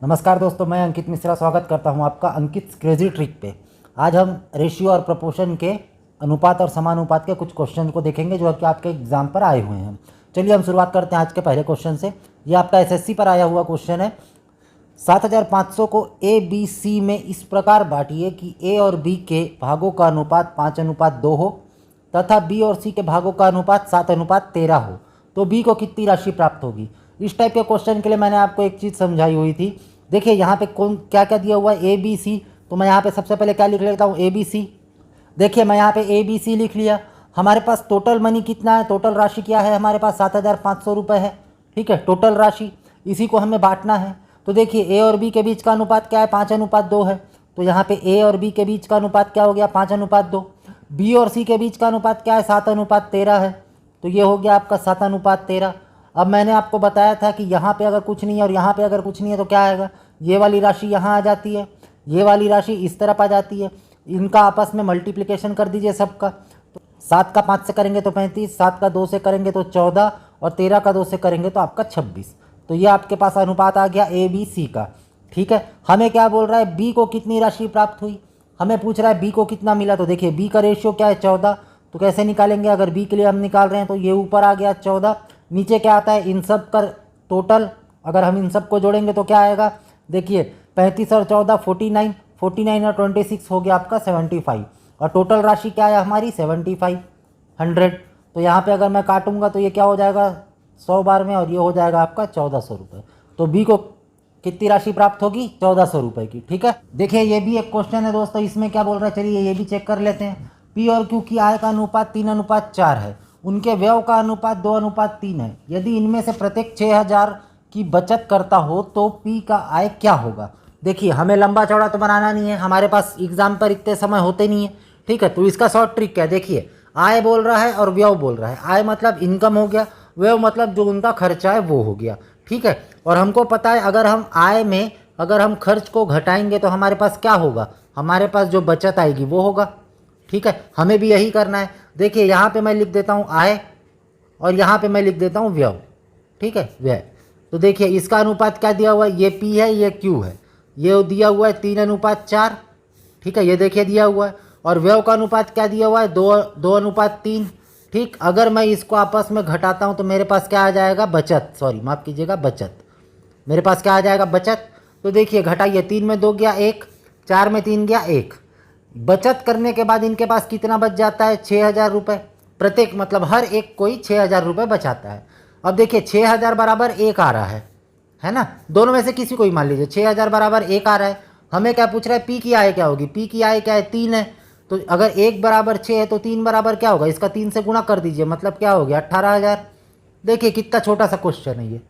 नमस्कार दोस्तों, मैं अंकित मिश्रा स्वागत करता हूं आपका अंकित क्रेजी ट्रिक पे। आज हम रेशियो और प्रोपोर्शन के अनुपात और समानुपात के कुछ क्वेश्चन को देखेंगे जो कि आपके एग्जाम पर आए हुए हैं। चलिए हम शुरुआत करते हैं आज के पहले क्वेश्चन से। ये आपका एसएससी पर आया हुआ क्वेश्चन है। 7500 को ए बी सी में इस प्रकार बांटिए कि ए और बी के भागों का अनुपात 5:2 हो तथा बी और सी के भागों का अनुपात 7:13 हो, तो बी को कितनी राशि प्राप्त होगी। इस टाइप के क्वेश्चन के लिए मैंने आपको एक चीज़ समझाई हुई थी। देखिए यहाँ पे कौन क्या क्या दिया हुआ है, ए बी सी। तो मैं यहाँ पे सबसे पहले क्या लिख लेता हूँ, ए बी सी। देखिए मैं यहाँ पे ए बी सी लिख लिया। हमारे पास टोटल मनी कितना है, टोटल राशि क्या है, हमारे पास 7500 रुपये है। ठीक है, टोटल राशि, इसी को हमें बांटना है। तो देखिए ए और बी के बीच का अनुपात क्या है, 5:2 है। तो यहाँ पे ए और बी के बीच का अनुपात क्या हो गया, 5:2। बी और सी के बीच का अनुपात क्या है, 7:13 है। तो ये हो गया आपका 7:13। अब मैंने आपको बताया था कि यहाँ पे अगर कुछ नहीं है और यहाँ पे अगर कुछ नहीं है तो क्या आएगा, ये वाली राशि यहाँ आ जाती है, ये वाली राशि इस तरफ आ जाती है। इनका आपस में मल्टीप्लिकेशन कर दीजिए सबका। तो 7 का 5 से करेंगे तो 35, 7 का 2 से करेंगे तो 14 और 13 का 2 से करेंगे तो आपका 26। तो ये आपके पास अनुपात आ गया ए बी सी का। ठीक है, हमें क्या बोल रहा है, बी को कितनी राशि प्राप्त हुई, हमें पूछ रहा है बी को कितना मिला। तो देखिए बी का रेशियो क्या है, 14। तो कैसे निकालेंगे, अगर बी के लिए हम निकाल रहे हैं तो ये ऊपर आ गया 14, नीचे क्या आता है, इन सब का टोटल। अगर हम इन सब को जोड़ेंगे तो क्या आएगा, देखिए 35 और 14 49, 49 और 26 हो गया आपका 75। और टोटल राशि क्या है हमारी, 75 100। तो यहाँ पे अगर मैं काटूंगा तो ये क्या हो जाएगा 100 बार में, और ये हो जाएगा आपका 1400 रुपये। तो बी को कितनी राशि प्राप्त होगी, 1400 रुपये की। ठीक है, देखिए ये भी एक क्वेश्चन है दोस्तों, इसमें क्या बोल रहा है, चलिए ये भी चेक कर लेते हैं। पी और क्यू की आय का अनुपात 3:4 है, उनके व्यय का अनुपात 2:3 है। यदि इनमें से प्रत्येक 6000 की बचत करता हो तो पी का आय क्या होगा। देखिए हमें लंबा चौड़ा तो बनाना नहीं है, हमारे पास एग्जाम पर इतने समय होते नहीं है। ठीक है, तो इसका शॉर्ट ट्रिक क्या है, देखिए आय बोल रहा है और व्यय बोल रहा है। आय मतलब इनकम हो गया, व्यय मतलब जो उनका खर्चा है वो हो गया। ठीक है, और हमको पता है अगर हम आय में अगर हम खर्च को घटाएंगे तो हमारे पास क्या होगा, हमारे पास जो बचत आएगी वो होगा। ठीक है, हमें भी यही करना है। देखिए यहाँ पे मैं लिख देता हूँ आय और यहाँ पे मैं लिख देता हूँ व्यय। ठीक है, व्यय। तो देखिए इसका अनुपात क्या दिया हुआ है, ये पी है, ये क्यू है, ये दिया हुआ है 3:4। ठीक है, ये देखिए दिया हुआ है। और व्यय का अनुपात क्या दिया हुआ है, 2:3। ठीक, अगर मैं इसको आपस में घटाता हूँ तो मेरे पास क्या आ जाएगा, बचत, सॉरी माफ़ कीजिएगा, बचत। मेरे पास क्या आ जाएगा, बचत। तो देखिए घटाइए, 3 में 2 गया 1, 4 में 3 गया 1। बचत करने के बाद इनके पास कितना बच जाता है, 6000 रुपये प्रत्येक, मतलब हर एक कोई 6000 रुपये बचाता है। अब देखिए 6000 बराबर 1 आ रहा है ना, दोनों में से किसी को ही मान लीजिए 6000 बराबर 1 आ रहा है। हमें क्या पूछ रहा है, पी की आय क्या होगी, पी की आय क्या है, 3 है। तो अगर 1 बराबर 6 है तो 3 बराबर क्या होगा, इसका 3 से गुणा कर दीजिए, मतलब क्या हो गया 18000। देखिए कितना छोटा सा क्वेश्चन है ये,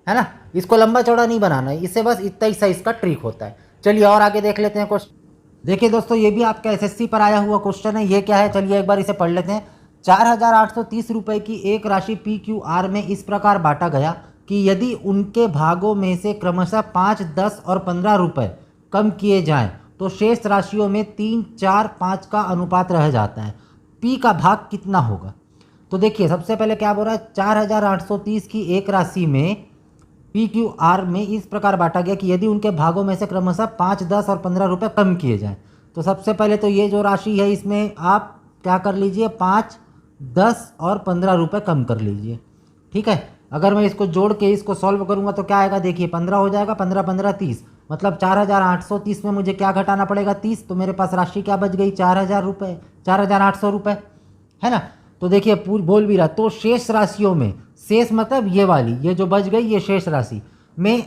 है ना, इसको लंबा चौड़ा नहीं बनाना है, इससे बस इतना ही सा इसका ट्रिक होता है। चलिए और आगे देख लेते हैं क्वेश्चन। देखिए दोस्तों ये भी आपका एसएससी पर आया हुआ क्वेश्चन है। ये क्या है, चलिए एक बार इसे पढ़ लेते हैं। 4830 रुपये की एक राशि पी क्यू आर में इस प्रकार बांटा गया कि यदि उनके भागों में से क्रमशः 5, 10 और 15 रुपये कम किए जाएं तो शेष राशियों में 3, 4, 5 का अनुपात रह जाता है। पी का भाग कितना होगा। तो देखिए सबसे पहले क्या बोल रहा है, 4830 की एक राशि में पी क्यू आर में इस प्रकार बांटा गया कि यदि उनके भागों में से क्रमशः 5, 10 और 15 रुपये कम किए जाएं। तो सबसे पहले तो ये जो राशि है इसमें आप क्या कर लीजिए, 5, 10 और 15 रुपये कम कर लीजिए। ठीक है, अगर मैं इसको जोड़ के इसको सॉल्व करूंगा तो क्या आएगा, देखिए 15 हो जाएगा, 15 15 30, मतलब 4830 में मुझे क्या घटाना पड़ेगा, 30। तो मेरे पास राशि क्या बच गई, 4000 रुपये, 4800 रुपये, है ना। तो देखिए बोल भी रहा, तो शेष राशियों में, शेष मतलब ये वाली, ये जो बच गई ये शेष राशि में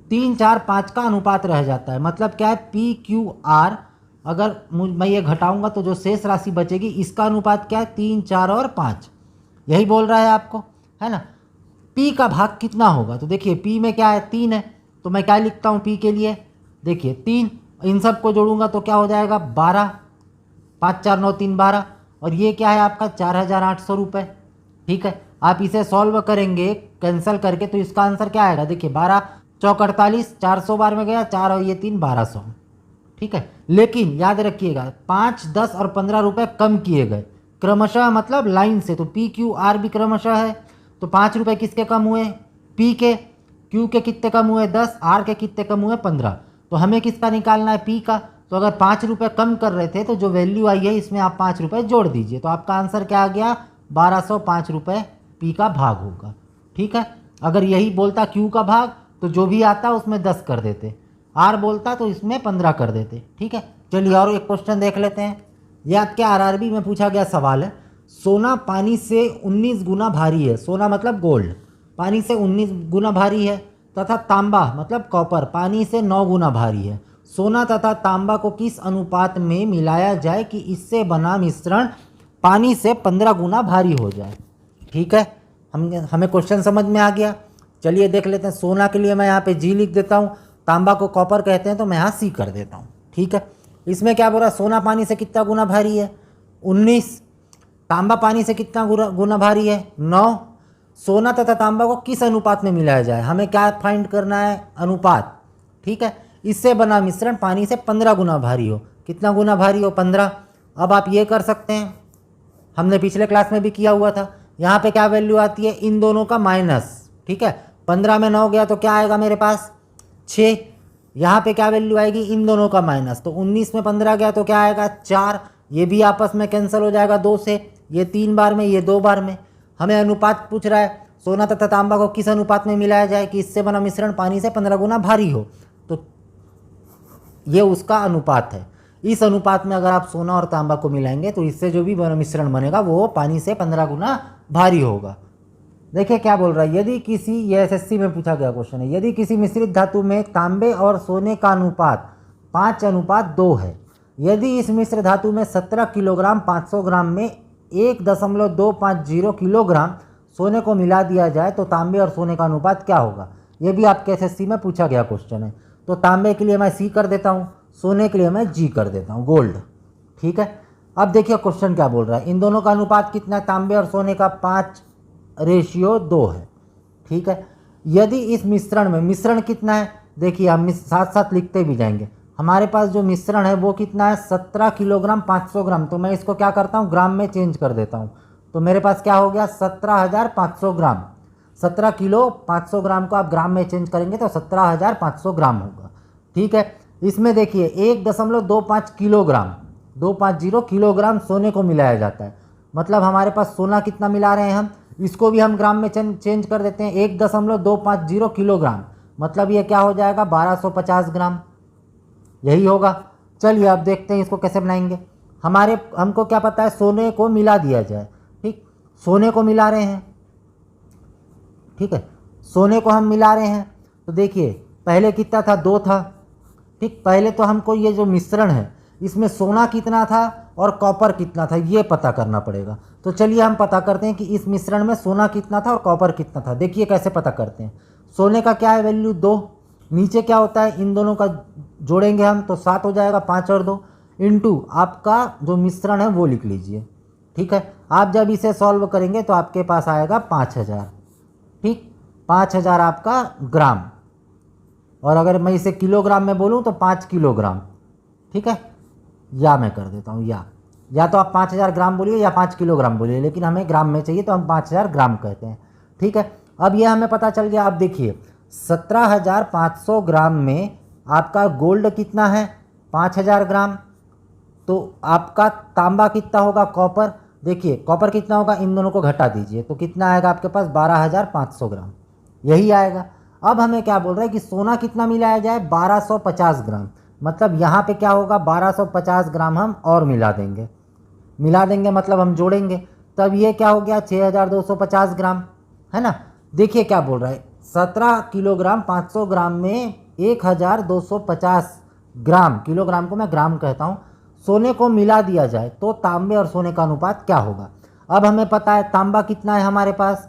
3, 4, 5 का अनुपात रह जाता है। मतलब क्या है, पी क्यू आर अगर मैं ये घटाऊंगा तो जो शेष राशि बचेगी इसका अनुपात क्या है, 3, 4 और 5, यही बोल रहा है आपको, है ना। पी का भाग कितना होगा, तो देखिए पी में क्या है, 3 है। तो मैं क्या लिखता हूँ पी के लिए, देखिए 3, इन सब को जोड़ूंगा तो क्या हो जाएगा 12, 5, 4, 9, 3, 12, और ये क्या है आपका 4800 रुपये। ठीक है, आप इसे सॉल्व करेंगे कैंसिल करके तो इसका आंसर क्या आएगा, देखिए 12 चौक 48, 400 बार में गया 4 और ये 3, 1200। ठीक है, लेकिन याद रखिएगा 5, 10 और 15 रुपये कम किए गए क्रमशः, मतलब लाइन से। तो पी क्यू आर भी क्रमशः है, तो 5 रुपये किसके कम हुए, पी के, Q के कितने कम हुए 10, R के कितने कम हुए 15। तो हमें किसका निकालना है, P का। तो अगर 5 रुपये कम कर रहे थे तो जो वैल्यू आई है इसमें आप 5 रुपये जोड़ दीजिए, तो आपका आंसर क्या आ गया, 1205 रुपये P का भाग होगा। ठीक है, अगर यही बोलता Q का भाग तो जो भी आता उसमें 10 कर देते, R बोलता तो इसमें 15 कर देते। ठीक है, चलिए और एक क्वेश्चन देख लेते हैं। यह आपके RRB में पूछा गया सवाल है, सोना पानी से 19 गुना भारी है, सोना मतलब गोल्ड, पानी से 19 गुना भारी है, तथा तांबा मतलब कॉपर पानी से 9 गुना भारी है। सोना तथा तांबा को किस अनुपात में मिलाया जाए कि इससे बना मिश्रण पानी से 15 गुना भारी हो जाए। ठीक है, हमें क्वेश्चन समझ में आ गया। चलिए देख लेते हैं। सोना के लिए मैं यहाँ पे G लिख देता हूँ, तांबा को कॉपर कहते हैं तो मैं यहाँ C कर देता हूँ। ठीक है, इसमें क्या बोल रहा है, सोना पानी से कितना गुना भारी है 19, तांबा पानी से कितना गुना भारी है 9। सोना तथा तांबा को किस अनुपात में मिलाया जाए, हमें क्या फाइंड करना है, अनुपात। ठीक है, इससे बना मिश्रण पानी से 15 गुना भारी हो, कितना गुना भारी हो 15। अब आप ये कर सकते हैं, हमने पिछले क्लास में भी किया हुआ था। यहाँ पे क्या वैल्यू आती है, इन दोनों का माइनस। ठीक है, 15 में 9 गया तो क्या आएगा मेरे पास 6। यहाँ पे क्या वैल्यू आएगी, इन दोनों का माइनस, तो 19 में 15 गया तो क्या आएगा 4। ये भी आपस में कैंसिल हो जाएगा 2 से, ये 3 बार में, ये 2 बार में। हमें अनुपात पूछ रहा है, सोना तथा तांबा को किस अनुपात में मिलाया जाए कि इससे बना मिश्रण पानी से 15 गुना भारी हो, तो ये उसका अनुपात है। इस अनुपात में अगर आप सोना और तांबा को मिलाएंगे तो इससे जो भी मिश्रण बनेगा वो पानी से 15 गुना भारी होगा। देखिए क्या बोल रहा है, यदि किसी, ये SSC में पूछा गया क्वेश्चन है, यदि किसी मिश्रित धातु में तांबे और सोने का अनुपात 5:2 है, यदि इस मिश्र धातु में 17 किलोग्राम 500 ग्राम में 1.250 किलोग्राम सोने को मिला दिया जाए तो तांबे और सोने का अनुपात क्या होगा। ये भी आपके SSC में पूछा गया क्वेश्चन है। तो तांबे के लिए मैं C कर देता हूँ, सोने के लिए मैं G कर देता हूँ, गोल्ड। ठीक है, अब देखिए क्वेश्चन क्या बोल रहा है, इन दोनों का अनुपात कितना है, तांबे और सोने का 5:2 है। ठीक है, यदि इस मिश्रण में, मिश्रण कितना है देखिए, हम साथ साथ लिखते भी जाएंगे। हमारे पास जो मिश्रण है वो कितना है 17 किलोग्राम 500 ग्राम, तो मैं इसको क्या करता हूँ ग्राम में चेंज कर देता हूँ। तो मेरे पास क्या हो गया 17,500 ग्राम। 17 किलो 500 ग्राम को आप ग्राम में चेंज करेंगे तो 17,500 ग्राम होगा। ठीक है, इसमें देखिए 1.25 किलोग्राम, 250 किलोग्राम सोने को मिलाया जाता है। मतलब हमारे पास सोना कितना मिला रहे हैं हम, इसको भी हम ग्राम में चेंज कर देते हैं, 1.250 किलोग्राम, मतलब ये क्या हो जाएगा 1250 ग्राम, यही होगा। चलिए अब देखते हैं इसको कैसे बनाएंगे। हमको क्या पता है, सोने को मिला दिया जाए। ठीक, सोने को मिला रहे हैं। ठीक है, सोने को हम मिला रहे हैं तो देखिए पहले कितना था 2 था। ठीक, पहले तो हमको ये जो मिश्रण है इसमें सोना कितना था और कॉपर कितना था ये पता करना पड़ेगा। तो चलिए हम पता करते हैं कि इस मिश्रण में सोना कितना था और कॉपर कितना था। देखिए कैसे पता करते हैं, सोने का क्या है वैल्यू 2, नीचे क्या होता है इन दोनों का जोड़ेंगे हम तो 7 हो जाएगा, 5 और 2 इंटू आपका जो मिश्रण है वो लिख लीजिए। ठीक है, आप जब इसे सॉल्व करेंगे तो आपके पास आएगा 5000। ठीक, 5000 आपका ग्राम, और अगर मैं इसे किलोग्राम में बोलूँ तो 5 किलोग्राम। ठीक है, या मैं कर देता हूँ, या तो आप 5000 ग्राम बोलिए या 5 किलोग्राम बोलिए, लेकिन हमें ग्राम में चाहिए तो हम 5000 ग्राम कहते हैं। ठीक है, अब ये हमें पता चल गया। अब देखिए 17,500 ग्राम में आपका गोल्ड कितना है 5000 ग्राम, तो आपका तांबा कितना होगा, कॉपर, देखिए कॉपर कितना होगा, इन दोनों को घटा दीजिए तो कितना आएगा आपके पास 12,500 ग्राम, यही आएगा। अब हमें क्या बोल रहा है कि सोना कितना मिलाया जाए 1250 ग्राम, मतलब यहाँ पे क्या होगा 1250 ग्राम हम और मिला देंगे मतलब हम जोड़ेंगे, तब ये क्या हो गया 6250 ग्राम, है ना। देखिए क्या बोल रहा है, 17 किलोग्राम 500 ग्राम में 1250 ग्राम, किलोग्राम को मैं ग्राम कहता हूँ, सोने को मिला दिया जाए तो तांबे और सोने का अनुपात क्या होगा। अब हमें पता है तांबा कितना है हमारे पास,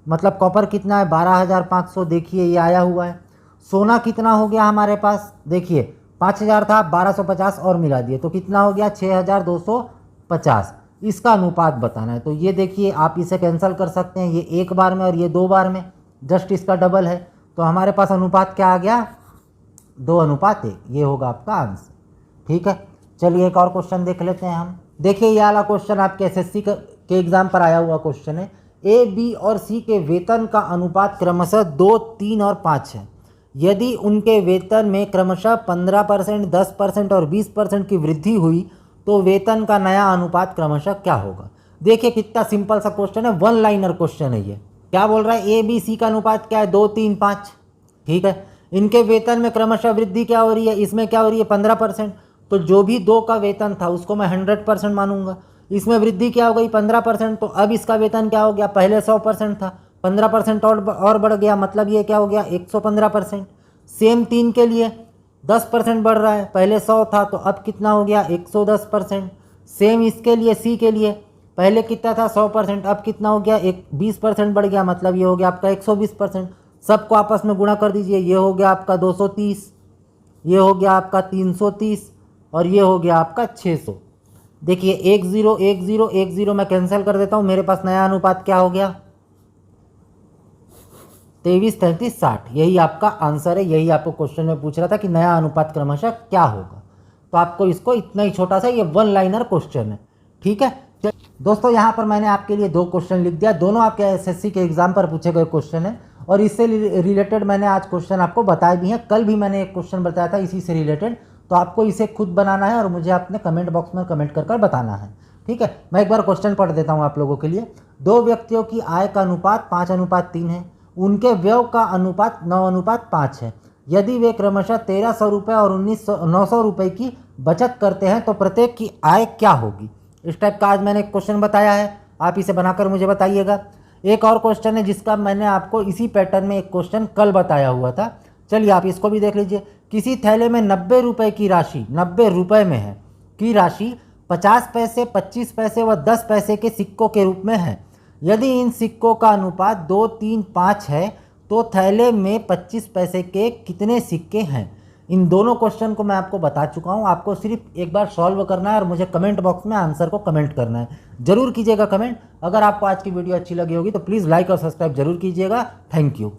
मतलब कॉपर कितना है 12,500, देखिए ये आया हुआ है। सोना कितना हो गया हमारे पास, देखिए 5000 था 1250 और मिला दिए तो कितना हो गया 6250। इसका अनुपात बताना है तो ये देखिए आप इसे कैंसिल कर सकते हैं, ये एक बार में और ये 2 बार में, जस्ट इसका डबल है, तो हमारे पास अनुपात क्या आ गया 2:1, ये होगा आपका आंसर। ठीक है, चलिए एक और क्वेश्चन देख लेते हैं हम। देखिए ये वाला क्वेश्चन आपके SSC के एग्जाम पर आया हुआ क्वेश्चन है। ए, बी और सी के वेतन का अनुपात क्रमशः 2, 3 और 5 है। यदि उनके वेतन में क्रमशः 15%, 10% और 20% की वृद्धि हुई तो वेतन का नया अनुपात क्रमशः क्या होगा। देखिए कितना सिंपल सा क्वेश्चन है, वन लाइनर क्वेश्चन है ये। क्या बोल रहा है, ए, बी, सी का अनुपात क्या है, 2, 3, 5। ठीक है, इनके वेतन में क्रमशः वृद्धि क्या हो रही है, इसमें क्या हो रही है 15%। तो जो भी 2 का वेतन था उसको मैं 100% मानूंगा। इसमें वृद्धि क्या हो गई 15%, तो अब इसका वेतन क्या हो गया, पहले 100% था, 15% और बढ़ गया, मतलब ये क्या हो गया 115%। सेम 3 के लिए 10% बढ़ रहा है, पहले 100 था तो अब कितना हो गया 110%। सेम इसके लिए सी के लिए पहले कितना था 100%, अब कितना हो गया 20% बढ़ गया, मतलब ये हो गया आपका 120%। सबको आपस में गुणा कर दीजिए, ये हो गया आपका 230, ये हो गया आपका 330 और ये हो गया आपका 600। देखिए 1 0 1 0 1 0 मैं कैंसिल कर देता हूँ, मेरे पास नया अनुपात क्या हो गया 23, 33, 60। यही आपका आंसर है, यही आपको क्वेश्चन में पूछ रहा था कि नया अनुपात क्रमशः क्या होगा। तो आपको इसको इतना ही छोटा सा ये वन लाइनर क्वेश्चन है। ठीक है दोस्तों, यहाँ पर मैंने आपके लिए 2 क्वेश्चन लिख दिया, दोनों आपके एसएससी के एग्जाम पर पूछे गए क्वेश्चन है और इससे रिलेटेड मैंने आज क्वेश्चन आपको बताए भी हैं। कल भी मैंने एक क्वेश्चन बताया था इसी से रिलेटेड, तो आपको इसे खुद बनाना है और मुझे अपने कमेंट बॉक्स में कमेंट कर बताना है। ठीक है, मैं एक बार क्वेश्चन पढ़ देता हूँ आप लोगों के लिए। 2 व्यक्तियों की आय का अनुपात 5:3 है, उनके व्यय का अनुपात 9:5 है। यदि वे क्रमशः 1300 रुपये और 900 रुपये की बचत करते हैं तो प्रत्येक की आय क्या होगी। इस टाइप का आज मैंने क्वेश्चन बताया है, आप इसे बनाकर मुझे बताइएगा। एक और क्वेश्चन है जिसका मैंने आपको इसी पैटर्न में एक क्वेश्चन कल बताया हुआ था, चलिए आप इसको भी देख लीजिए। किसी थैले में 90 रुपये की राशि, 90 रुपये में है की राशि 50 पैसे, 25 पैसे व 10 पैसे के सिक्कों के रूप में है। यदि इन सिक्कों का अनुपात 2, 3, 5 है तो थैले में 25 पैसे के कितने सिक्के हैं। इन दोनों क्वेश्चन को मैं आपको बता चुका हूं, आपको सिर्फ एक बार सॉल्व करना है और मुझे कमेंट बॉक्स में आंसर को कमेंट करना है। जरूर कीजिएगा कमेंट। अगर आपको आज की वीडियो अच्छी लगी होगी तो प्लीज़ लाइक और सब्सक्राइब जरूर कीजिएगा। Thank you.